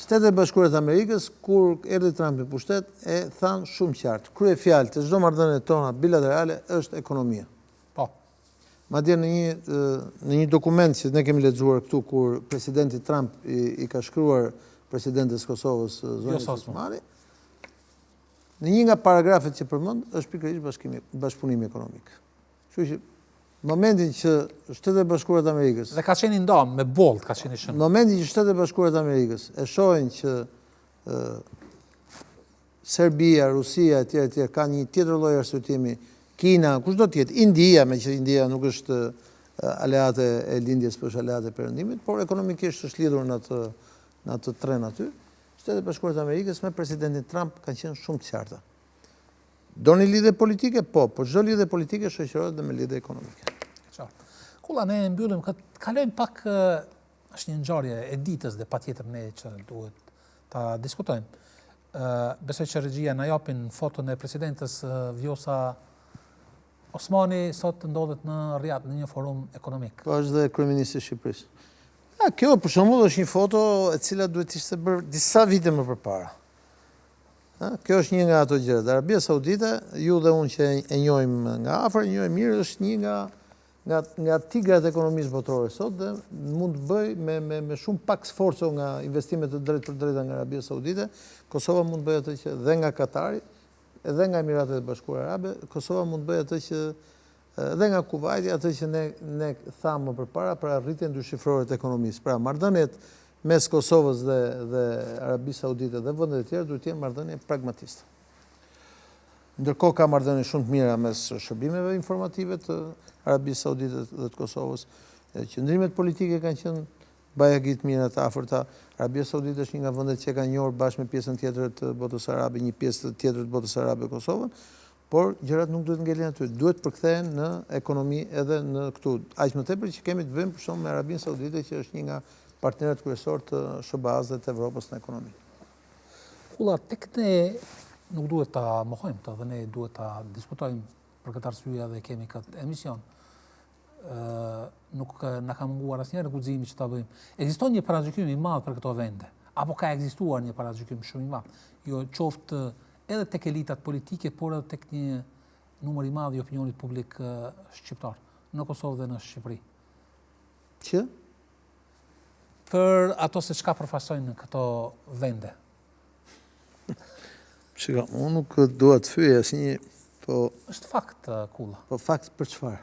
Shtetet e Bashkuara të Amerikës, kur erdhi Trumpi në pushtet, e thanë shumë qartë. Kryefjalë të çdo marrëdhënie tona bilaterale është ekonomia. Po. Madje në një dokument që ne kemi lexuar këtu, kur presidenti Trump i ka shkruar presidentes Kosovës Zonës Osmani, në një nga paragrafet që përmend është pikërisht bashkëpunimi ekonomik. Kështu që momentin që Shtetet e Bashkuara të Amerikës dhe ka qenë ndonë me bold, ka qenë shumë. Momentin që Shtetet e Bashkuara të Amerikës e shohin që Serbia, Rusia etj. Ka një tjetër lloj arsyetimi, Kina, kush do të jetë, India, me që India nuk është aleate e lindjes, por është aleate e perëndimit, por ekonomikisht është lidhur në atë tren aty. Shtetet e Bashkuara të Amerikës me presidentin Trump kanë qenë shumë të qarta. Do një lidhje politike? Po, por çdo lidhje politike shoqërohet dhe me lidhje ekonomike. Qartë. Kulla, ne mbyllim, kalojmë pak, është një ngjarje e ditës dhe patjetër ne që duhet ta diskutojmë. Besoj që regjia na japin foton e presidentes Vjosa Osmani sot ndodhet në Riyadh në një forum ekonomik. Po është dhe kryeministri i Shqipërisë. Kjo për shembull është një foto e cila duhet ishte bërë disa vite më përpara. Kjo është një nga ato gjërat. Arabia Saudite, ju dhe unë që e njohim nga afër, e njohim mirë, është një nga tigrat e ekonomisë botërore sot dhe mund të bëj me shumë pak sforco nga investimet të drejtë për drejta nga Arabia Saudite, Kosova mund të bëjë atë që dhe nga Katari, edhe nga Emiratet e Bashkuara Arabe, Kosova mund të bëjë atë që dhe nga Kuvaiti, atë që ne thamë më përpara për arritjen dyshifrore të ekonomisë. Pra, marrëdhëniet mes Kosovës dhe Arabisë Saudite dhe vendet e tjera duhet të jenë marrëdhënie pragmatiste. Ndërkohë ka marrëdhënie shumë të mira mes shërbimeve informative të Arabisë Saudite dhe të Kosovës. Qëndrimet politike kanë qenë bajagit mira të afërta. Arabia Saudite është një nga vendet që kanë njohur bashkë me pjesën tjetër të botës arabe, një pjesë tjetër të botës arabe Kosovën, por gjërat nuk duhet ngelin aty, duhet përkthehen në ekonomi edhe në këtu. Aq më tepër që kemi të bëjmë për shkak me Arabinë Saudite, që është një nga partnerët kryesor të SBA-s dhe të Evropës në ekonomi. Kulla, tek ne nuk duhet ta mohojmë këtë dhe ne duhet ta diskutojmë për këtë arsye dhe kemi këtë emision. Nuk na ka munguar asnjëherë guximi që ta bëjmë. Ekziston një paragjykim i madh për këto vende, apo ka ekzistuar një paragjykim shumë i madh, jo qoftë edhe tek elitat politike, por edhe tek një numër i madh i opinionit publik shqiptar, në Kosovë dhe në Shqipëri. Që? Për ato se çka përfaqësojnë në këto vende. Shiko, unë nuk dua të fyej asnjë, po është fakt, Kulla. Po fakt për çfarë?